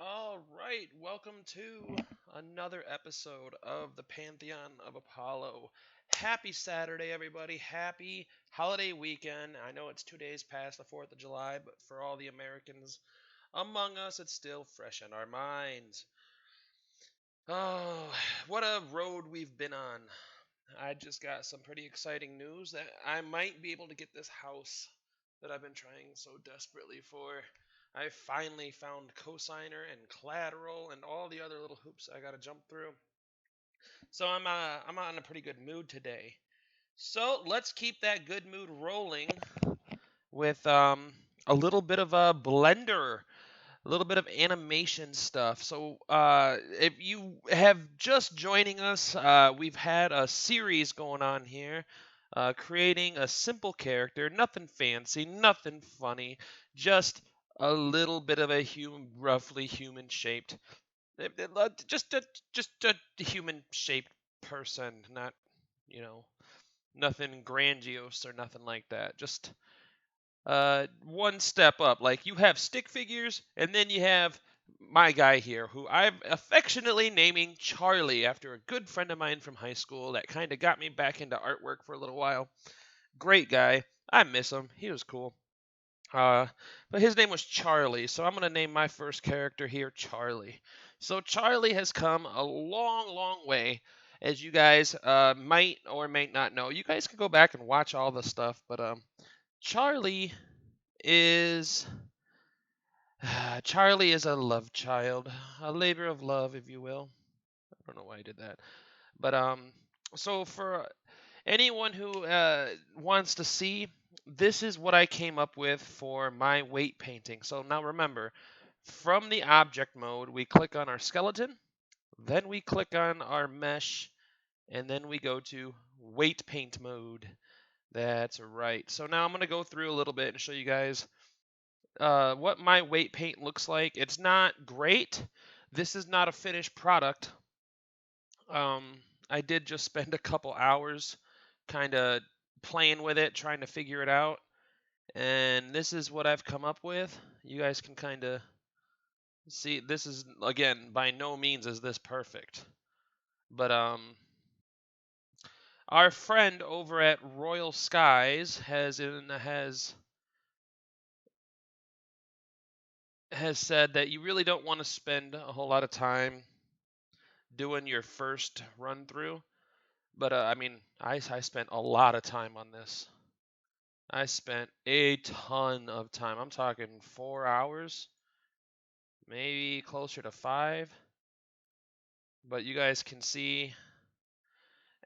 All right, welcome to another episode of the Pantheon of Apollo. Happy Saturday, everybody. Happy holiday weekend. I know it's 2 days past the 4th of July, but for all the Americans among us, it's still fresh in our minds. Oh, what a road we've been on. I just got some pretty exciting news that I might be able to get this house that I've been trying so desperately for. I finally found cosigner and collateral and all the other little hoops I gotta jump through. So I'm on a pretty good mood today. So let's keep that good mood rolling with a little bit of a blender, a little bit of animation stuff. So, if you have just joining us, we've had a series going on here, creating a simple character, nothing fancy, nothing funny, just a little bit of a roughly human-shaped, just a human-shaped person, not you know nothing grandiose or nothing like that. Just one step up. Like you have stick figures, and then you have my guy here, who I'm affectionately naming Charlie after a good friend of mine from high school that kind of got me back into artwork for a little while. Great guy. I miss him. He was cool. Uh, but his name was Charlie, so I'm gonna name my first character here Charlie. So Charlie has come a long, long way, as you guys might or may not know. You guys can go back and watch all the stuff, but Charlie is Charlie is a love child, a labor of love, if you will. I don't know why I did that, but so for anyone who wants to see, this is what I came up with for my weight painting. So now remember, from the object mode, we click on our skeleton, then we click on our mesh, and then we go to weight paint mode. That's right. So now I'm going to go through a little bit and show you guys what my weight paint looks like. It's not great. This is not a finished product. Um, I did just spend a couple hours kind of playing with it, trying to figure it out. And this is what I've come up with. You guys can kind of see, this is, again, by no means is this perfect. But our friend over at Royal Skies has said that you really don't want to spend a whole lot of time doing your first run through. But I mean, I spent a lot of time on this. I spent a ton of time. I'm talking 4 hours, maybe closer to 5. But you guys can see,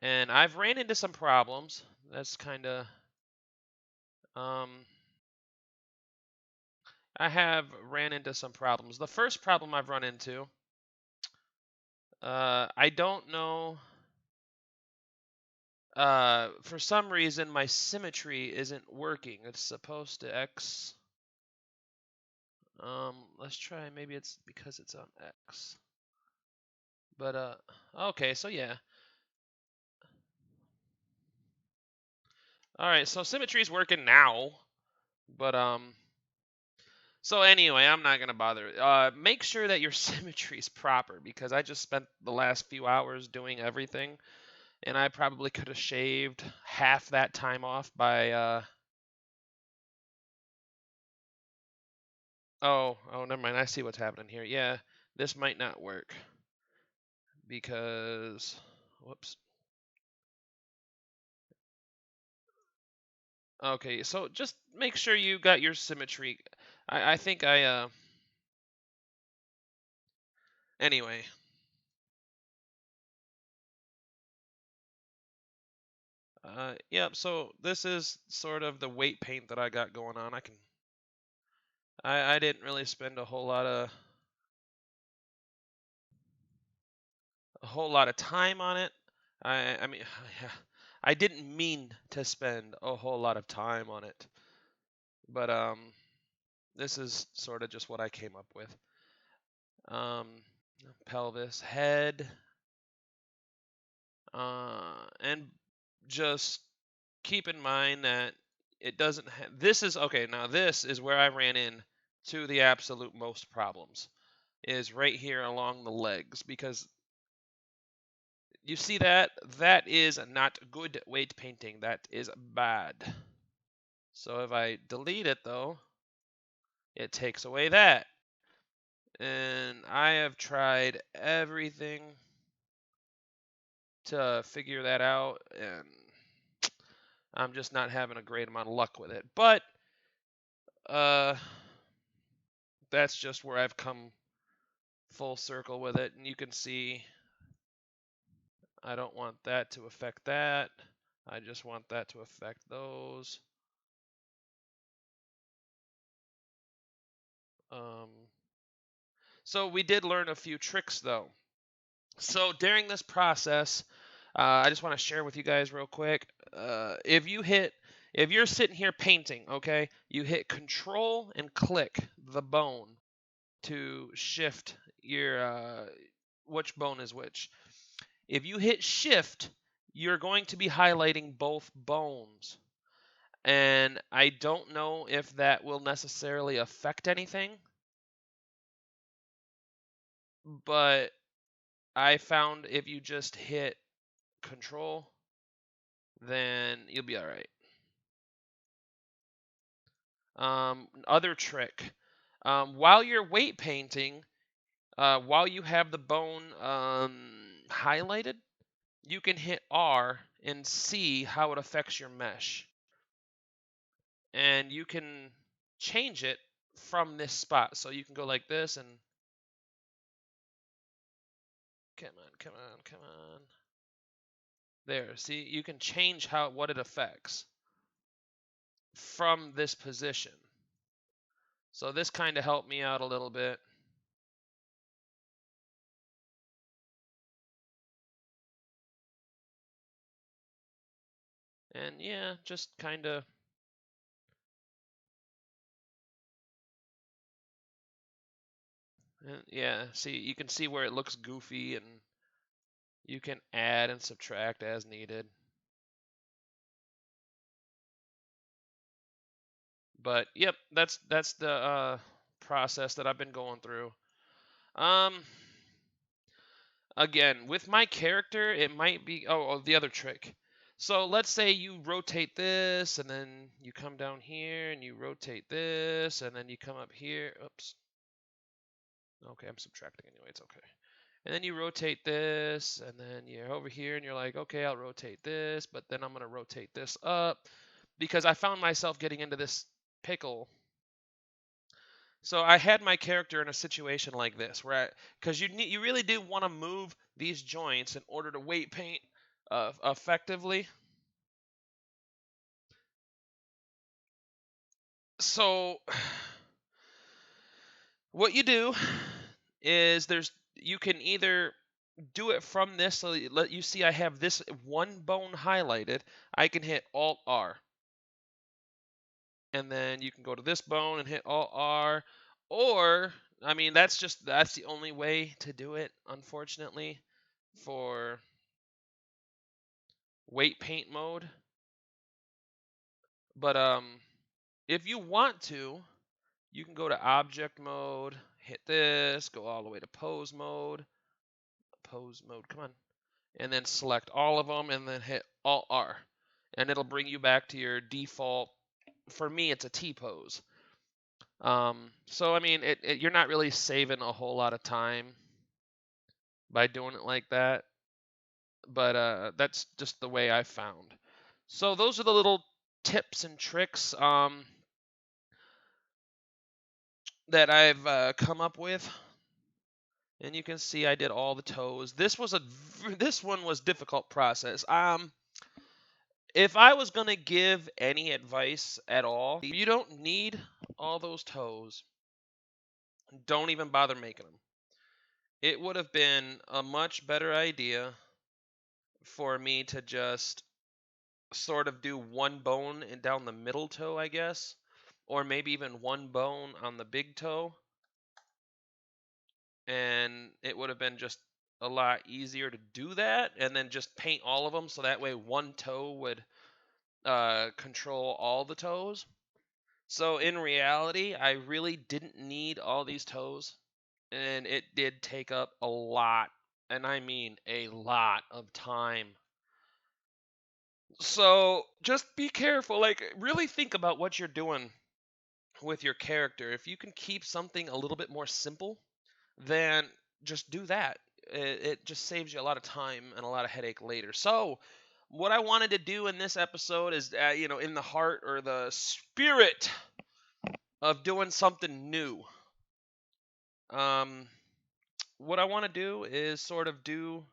and I've ran into some problems. That's kind of, um, I have ran into some problems. The first problem I've run into, I don't know. For some reason, my symmetry isn't working. It's supposed to X. Let's try. Maybe it's because it's on X. But okay. So yeah. All right. So symmetry's working now. But So anyway, I'm not gonna bother. Make sure that your symmetry is proper because I just spent the last few hours doing everything, and I probably could have shaved half that time off by oh, never mind. I see what's happening here. Yeah, this might not work because whoops. Okay, so just make sure you got your symmetry. I think anyway. Yep, so this is sort of the weight paint that I got going on. I didn't really spend a whole lot of time on it. I mean, yeah, I didn't mean to spend a whole lot of time on it, but this is sort of just what I came up with. Um, Pelvis, head, and just keep in mind that it doesn't. This is okay. Now this is where I ran in to the absolute most problems. is right here along the legs, because you see that? That is not good weight painting. That is bad. So if I delete it though, it takes away that. And I have tried everything to figure that out, and I'm just not having a great amount of luck with it. But uh, that's just where I've come full circle with it. And you can see I don't want that to affect that. I just want that to affect those. Um, so we did learn a few tricks though. So during this process, I just want to share with you guys real quick. If you're sitting here painting, okay, you hit Control and click the bone to shift your which bone is which. If you hit Shift, you're going to be highlighting both bones. And I don't know if that will necessarily affect anything, but I found if you just hit Control, then you'll be all right. Other trick. While you're weight painting, while you have the bone highlighted, you can hit R and see how it affects your mesh. And you can change it from this spot. So you can go like this and come on, come on, come on. There, see, you can change what it affects from this position. So this kind of helped me out a little bit. And yeah, just kind of. Yeah, see, you can see where it looks goofy, and you can add and subtract as needed. But yep, that's the process that I've been going through. Um, Again, with my character, it might be the other trick. So let's say you rotate this, and then you come down here, and you rotate this, and then you come up here. Oops. Okay, I'm subtracting anyway. It's okay. And then you rotate this, and then you're over here, and you're like, okay, I'll rotate this, but then I'm going to rotate this up because I found myself getting into this pickle. So I had my character in a situation like this, where because you really do want to move these joints in order to weight paint effectively. So what you do is you can either do it from this, so you see I have this one bone highlighted. I can hit Alt R, and then you can go to this bone and hit Alt R, or I mean that's the only way to do it, unfortunately, for weight paint mode. But if you want to, you can go to object mode, hit this, go all the way to pose mode, come on, and then select all of them, and then hit Alt R, and it'll bring you back to your default. For me, it's a T pose. So I mean, you're not really saving a whole lot of time by doing it like that, but that's just the way I found. So those are the little tips and tricks that I've come up with. And you can see I did all the toes. This one was difficult process. If I was gonna give any advice at all, you don't need all those toes. Don't even bother making them. It would have been a much better idea for me to just sort of do one bone and down the middle toe, I guess, or maybe even one bone on the big toe, and it would have been just a lot easier to do that, and then just paint all of them so that way one toe would control all the toes. So in reality, I really didn't need all these toes. and it did take up a lot, and I mean a lot of time. So just be careful. Like, really think about what you're doing with your character. If you can keep something a little bit more simple, then just do that. It just saves you a lot of time and a lot of headache later. So, what I wanted to do in this episode is, in the heart or the spirit of doing something new. Um, what I want to do is sort of do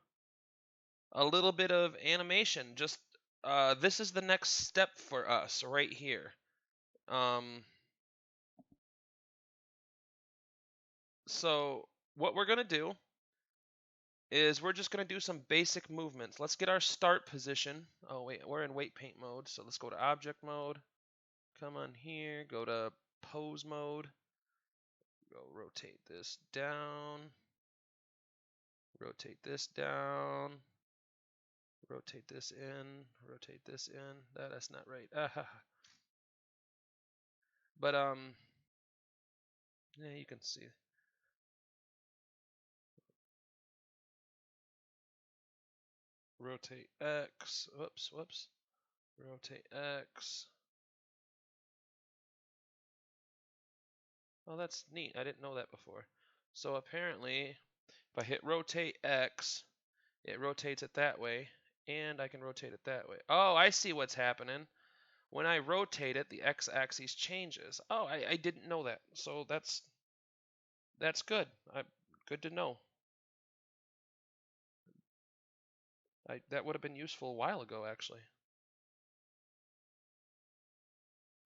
a little bit of animation. Just this is the next step for us right here. So what we're gonna do is we're just gonna do some basic movements. Let's get our start position. Oh wait, we're in weight paint mode, so let's go to object mode. Come on here, go to pose mode. Go rotate this down. Rotate this down. Rotate this in. Rotate this in. That's not right. But yeah, you can see. Rotate X. Whoops, whoops. Rotate X. Oh, that's neat. I didn't know that before. So apparently, if I hit rotate X, it rotates it that way, and I can rotate it that way. Oh, I see what's happening. When I rotate it, the X-axis changes. Oh, I didn't know that. So that's good. Good to know. That would have been useful a while ago, actually.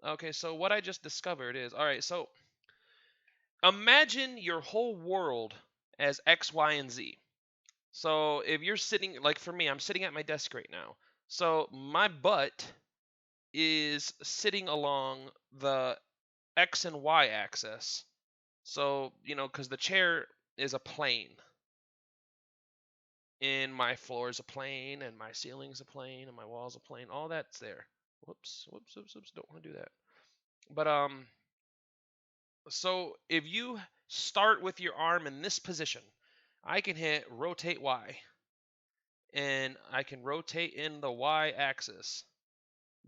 Okay, so what I just discovered is, all right, so imagine your whole world as X, Y, and Z. So if you're sitting, like for me, I'm sitting at my desk right now. So my butt is sitting along the X and Y axis. So, because the chair is a plane, and my floor is a plane, and my ceiling's a plane, and my wall's a plane, all that's there. Whoops, whoops, whoops, whoops, don't want to do that. But, so if you start with your arm in this position, I can hit rotate Y, and I can rotate in the Y axis.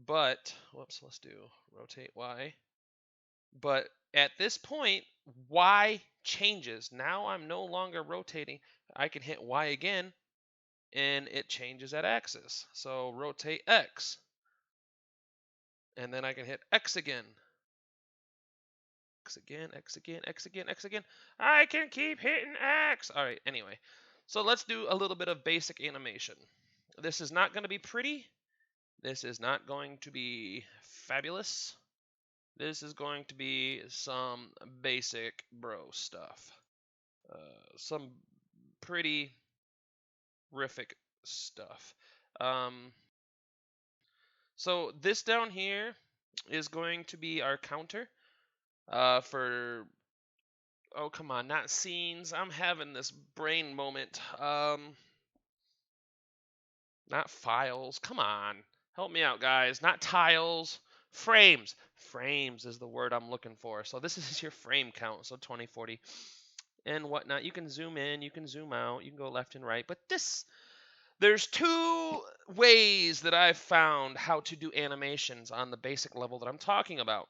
But, whoops, let's do rotate Y. But at this point, Y changes. Now I'm no longer rotating. I can hit Y again, and it changes that axis. So rotate X. And then I can hit X again. X again, X again, X again, X again. I can keep hitting X. All right, anyway. So let's do a little bit of basic animation. This is not going to be pretty. This is not going to be fabulous. This is going to be some basic bro stuff. Some pretty horrific stuff. So this down here is going to be our counter for, oh come on, not scenes. I'm having this brain moment. Not files. Come on, help me out, guys. Not tiles. Frames. Frames is the word I'm looking for. So this is your frame count. So 20, 40, and whatnot. You can zoom in, you can zoom out, you can go left and right. But there's two ways that I've found how to do animations on the basic level that I'm talking about.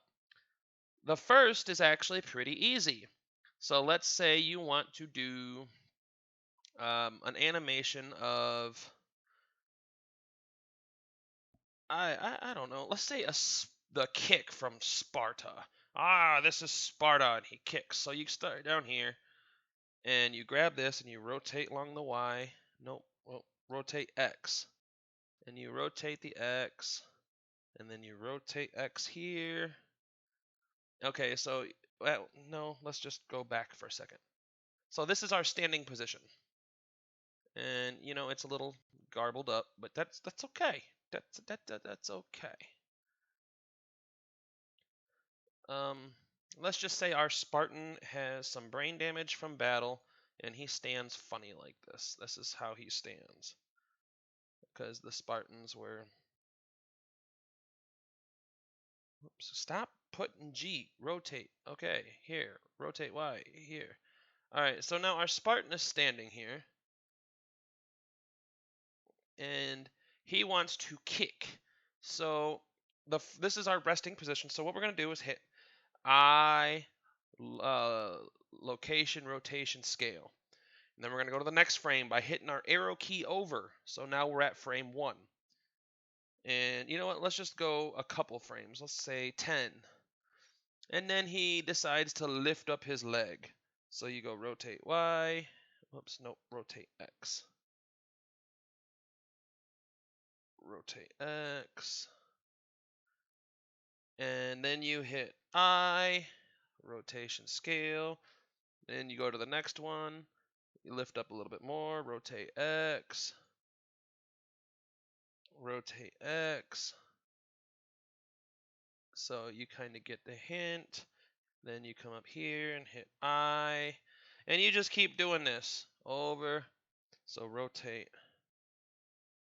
The first is actually pretty easy. So let's say you want to do an animation of, I don't know, let's say the kick from Sparta. Ah, this is Sparta, and he kicks. So you start down here, and you grab this, and you rotate along the Y. Nope, well, rotate X. And you rotate the X, and then you rotate X here. Okay, so, well, no, let's just go back for a second. So this is our standing position. And, it's a little garbled up, but that's okay. That's okay. Let's just say our Spartan has some brain damage from battle, and he stands funny like this. This is how he stands. Because the Spartans were... Oops, stop putting G. Rotate. Okay, here. Rotate Y. Here. Alright, so now our Spartan is standing here. And he wants to kick. So this is our resting position. So what we're going to do is hit I, location, rotation, scale. And then we're going to go to the next frame by hitting our arrow key over. So now we're at frame 1. And you know what? Let's just go a couple frames. Let's say 10. And then he decides to lift up his leg. So you go rotate Y. Whoops, nope, rotate X. Rotate X. And then you hit I, rotation scale. Then you go to the next one. You lift up a little bit more, rotate X. Rotate X. So you kind of get the hint. Then you come up here and hit I. And you just keep doing this over. So rotate.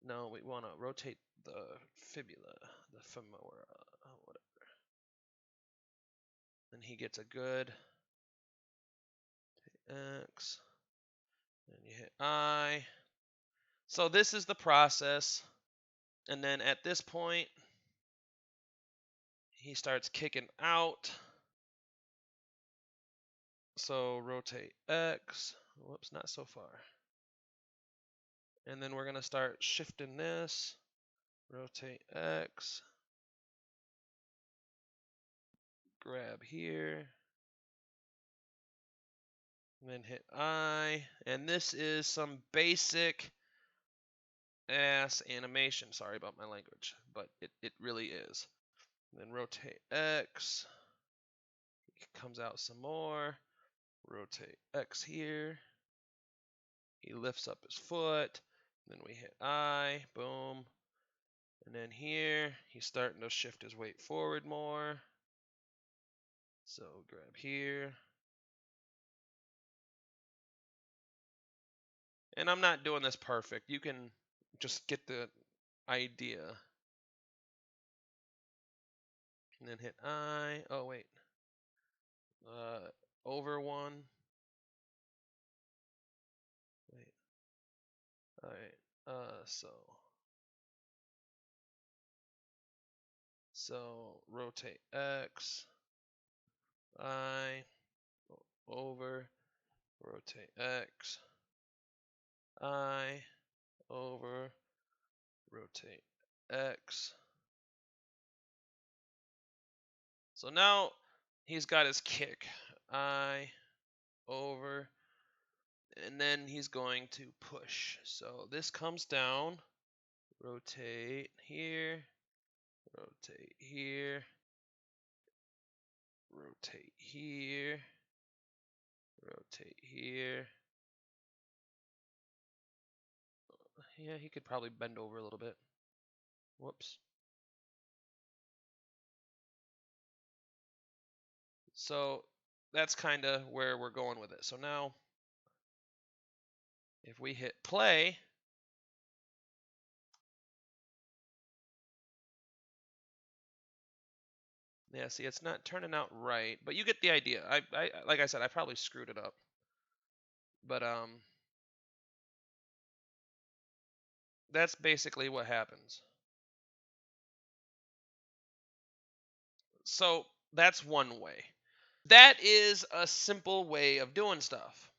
No, we want to rotate the fibula, the femora, whatever. And he gets a good X. And you hit I. So this is the process. And then at this point, he starts kicking out. So rotate X. Whoops, not so far. And then we're going to start shifting this. Rotate X. Grab here. And then hit I. And this is some basic ass animation. Sorry about my language, but it really is. And then rotate X. He comes out some more. Rotate X here. He lifts up his foot. Then we hit I. Boom. And then here, he's starting to shift his weight forward more. So grab here. And I'm not doing this perfect. You can just get the idea. And then hit I. Oh, wait. Over one. Wait. All right. So rotate X. I. Over. Rotate X. I. Over. Rotate X. So now he's got his kick. I. Over. And then he's going to push. So this comes down. Rotate here. Rotate here. Rotate here. Rotate here. Yeah, he could probably bend over a little bit. Whoops. So that's kind of where we're going with it. So now, if we hit play, yeah, see, it's not turning out right, but you get the idea. I like I said, I probably screwed it up, but that's basically what happens. So that's one way. That is a simple way of doing stuff.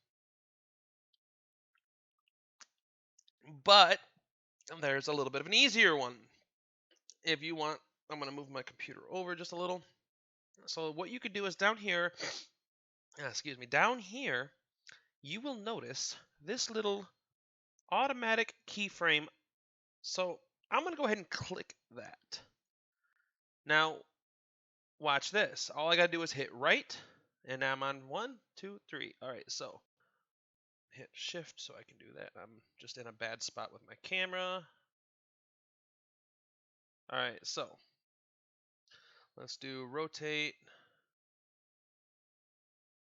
But there's a little bit of an easier one. If you want, I'm going to move my computer over just a little. So what you could do is down here, down here, you will notice this little automatic keyframe. So I'm going to go ahead and click that. Now, watch this. All I got to do is hit right, and I'm on 1, 2, 3. All right, so hit shift so I can do that. I'm just in a bad spot with my camera. All right, so let's do rotate,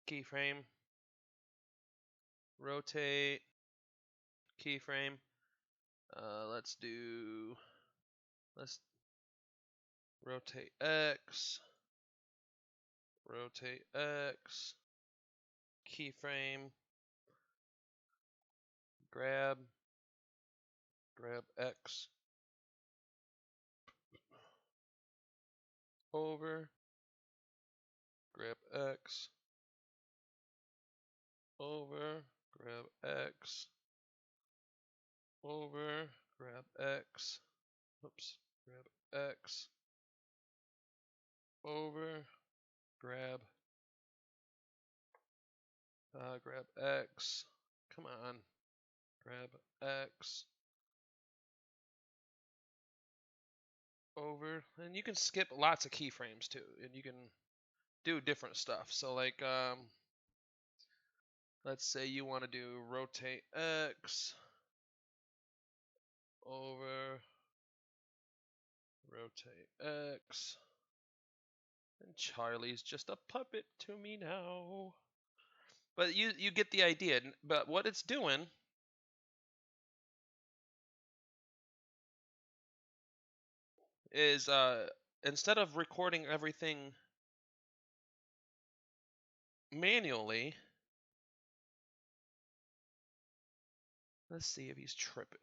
keyframe, rotate, keyframe. Let's rotate X, rotate X, keyframe, grab X, over, grab X, over, grab X, over, grab X, oops, grab X, over, grab X, come on, grab X, over, and you can skip lots of keyframes too, and you can do different stuff. So like, let's say you want to do rotate X, over, rotate X, and Charlie's just a puppet to me now. But you get the idea. But what it's doing is instead of recording everything manually, let's see if he's tripping.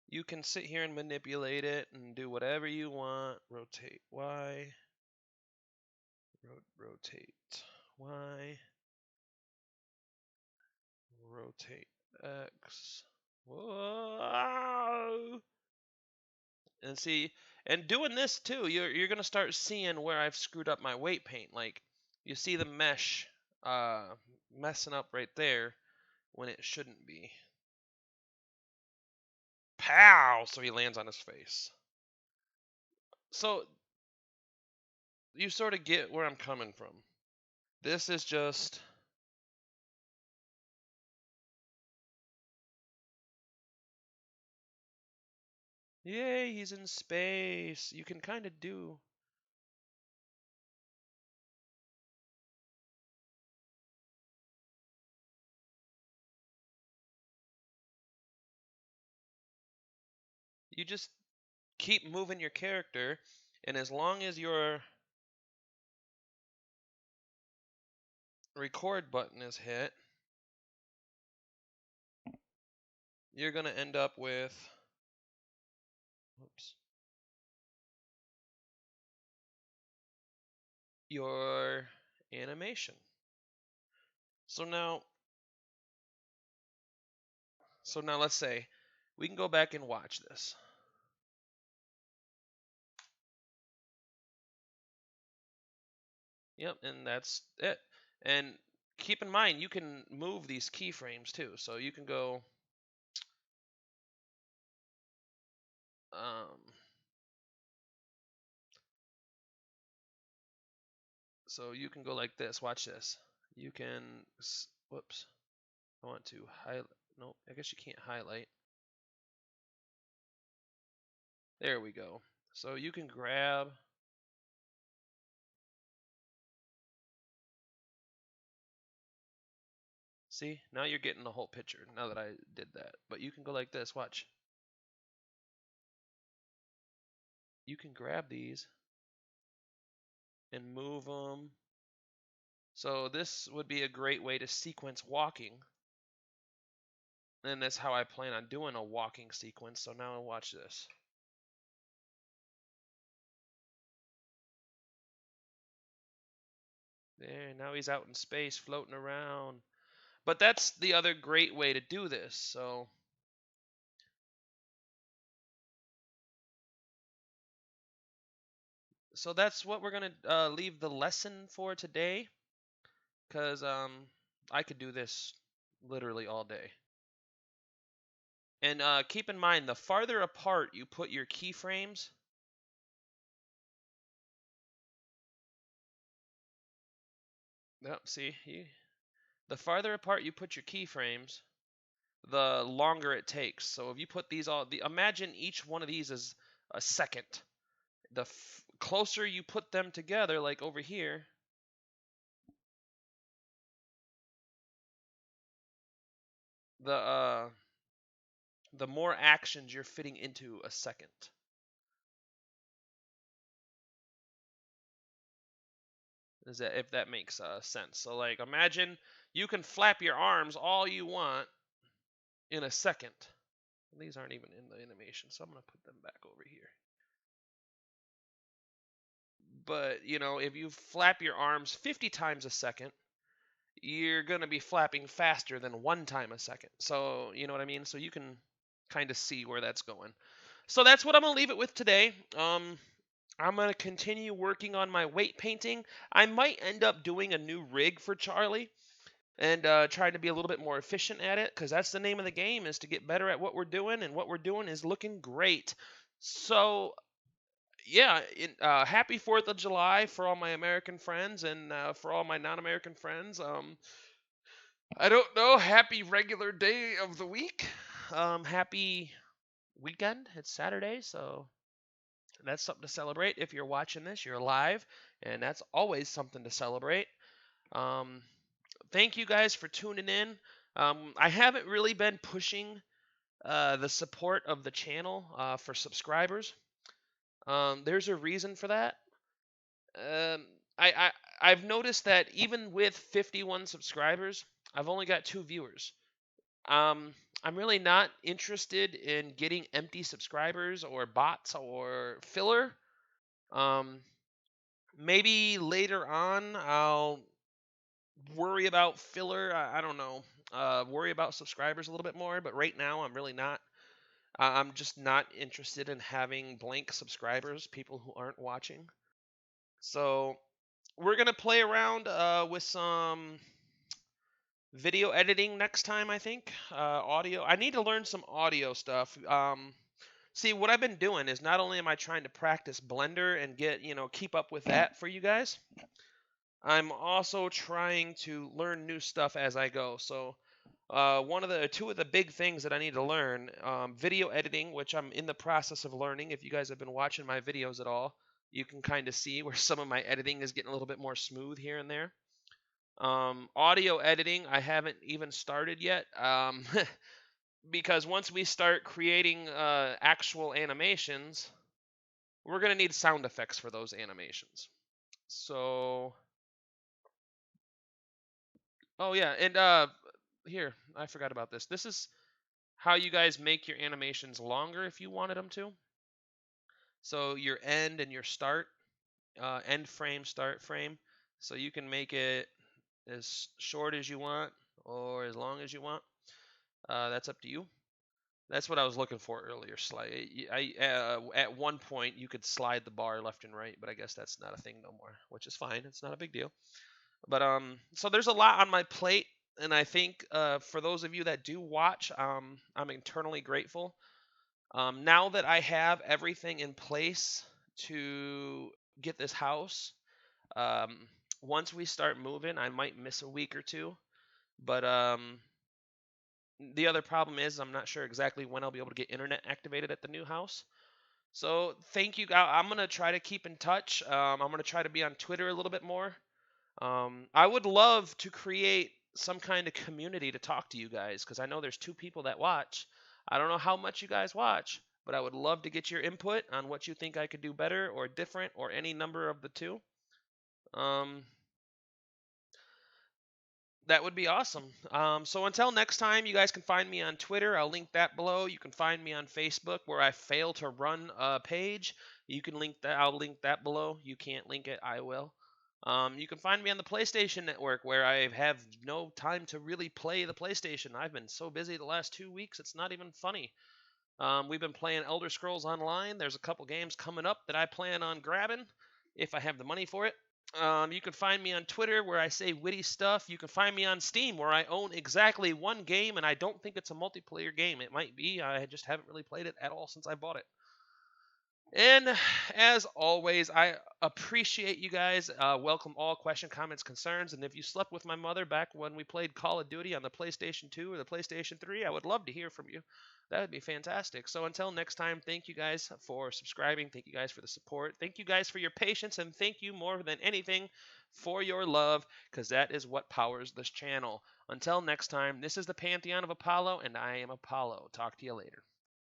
You can sit here and manipulate it and do whatever you want. Rotate Y. Rotate Y. Rotate X. Whoa! And see, and doing this too, you're gonna start seeing where I've screwed up my weight paint. Like you see the mesh messing up right there when it shouldn't be. Pow! So he lands on his face. So you sort of get where I'm coming from. This is just yay, he's in space. You can kind of do. You just keep moving your character, and as long as your record button is hit, you're going to end up with, oops, your animation. So now let's say we can go back and watch this. Yep, and that's it. And keep in mind, you can move these keyframes too. So you can go, so you can go like this. Watch this. You can, whoops, I want to highlight. Nope, I guess you can't highlight. There we go. So you can grab. See, now you're getting the whole picture now that I did that. But you can go like this, watch. You can grab these and move them. So this would be a great way to sequence walking. And that's how I plan on doing a walking sequence. So now watch this. There, now he's out in space floating around. But that's the other great way to do this. So that's what we're going to leave the lesson for today. Because I could do this literally all day. And keep in mind, the farther apart you put your keyframes, yep, see, the farther apart you put your keyframes, the longer it takes. So if you put these all, imagine each one of these is a second. The closer you put them together, like over here, the more actions you're fitting into a second. Is that if that makes sense? So like, imagine you can flap your arms all you want in a second. These aren't even in the animation, so I'm gonna put them back over here. But you know, if you flap your arms 50 times a second, you're gonna be flapping faster than 1 time a second. So you know what I mean? So you can kind of see where that's going. So that's what I'm gonna leave it with today. I'm gonna continue working on my weight painting. I might end up doing a new rig for Charlie and trying to be a little bit more efficient at it, because that's the name of the game, is to get better at what we're doing, and what we're doing is looking great. So yeah, happy 4th of July for all my American friends, and for all my non-American friends. I don't know. Happy regular day of the week. Happy weekend. It's Saturday, so that's something to celebrate. If you're watching this, you're live, and that's always something to celebrate. Um, Thank you guys for tuning in. I haven't really been pushing the support of the channel for subscribers. There's a reason for that. Um, I've noticed that even with 51 subscribers, I've only got 2 viewers. Um, I'm really not interested in getting empty subscribers or bots or filler. Um, Maybe later on I'll worry about filler. I don't know. Worry about subscribers a little bit more, but right now I'm really not. I'm just not interested in having blank subscribers, people who aren't watching. So we're gonna play around with some video editing next time, I think. Audio. I need to learn some audio stuff. See, what I've been doing is not only am I trying to practice Blender and get, keep up with that for you guys, I'm also trying to learn new stuff as I go. So, two of the big things that I need to learn, video editing, which I'm in the process of learning. If you guys have been watching my videos at all, you can kind of see where some of my editing is getting a little bit more smooth here and there. Audio editing, I haven't even started yet. Because once we start creating actual animations, we're going to need sound effects for those animations. So, oh yeah, and here, I forgot about this. This is how you guys make your animations longer if you wanted them to. So your end and your start, end frame, start frame. So you can make it as short as you want or as long as you want. That's up to you. That's what I was looking for earlier. At one point you could slide the bar left and right, but I guess that's not a thing no more, which is fine. It's not a big deal. But so there's a lot on my plate, and I think for those of you that do watch, I'm eternally grateful. Now that I have everything in place to get this house, um, once we start moving, I might miss a week or two. But the other problem is I'm not sure exactly when I'll be able to get internet activated at the new house. So thank you. I'm gonna try to keep in touch. I'm gonna try to be on Twitter a little bit more. I would love to create some kind of community to talk to you guys, because I know there's 2 people that watch. I don't know how much you guys watch, but I would love to get your input on what you think I could do better or different, or any number of the two. Um, that would be awesome. So until next time, you guys can find me on Twitter. I'll link that below. You can find me on Facebook, where I fail to run a page. You can link that. I'll link that below. You can't link it, I will. You can find me on the PlayStation Network, where I have no time to really play the PlayStation. I've been so busy the last 2 weeks, it's not even funny. We've been playing Elder Scrolls Online. There's a couple games coming up that I plan on grabbing if I have the money for it. You can find me on Twitter, where I say witty stuff. You can find me on Steam, where I own exactly 1 game, and I don't think it's a multiplayer game. It might be. I just haven't really played it at all since I bought it. And as always, I appreciate you guys. Welcome all question, comments, concerns. And if you slept with my mother back when we played Call of Duty on the PlayStation 2 or the PlayStation 3, I would love to hear from you. That would be fantastic. So until next time, thank you guys for subscribing. Thank you guys for the support. Thank you guys for your patience. And thank you more than anything for your love, because that is what powers this channel. Until next time, this is the Pantheon of Apollo, and I am Apollo. Talk to you later.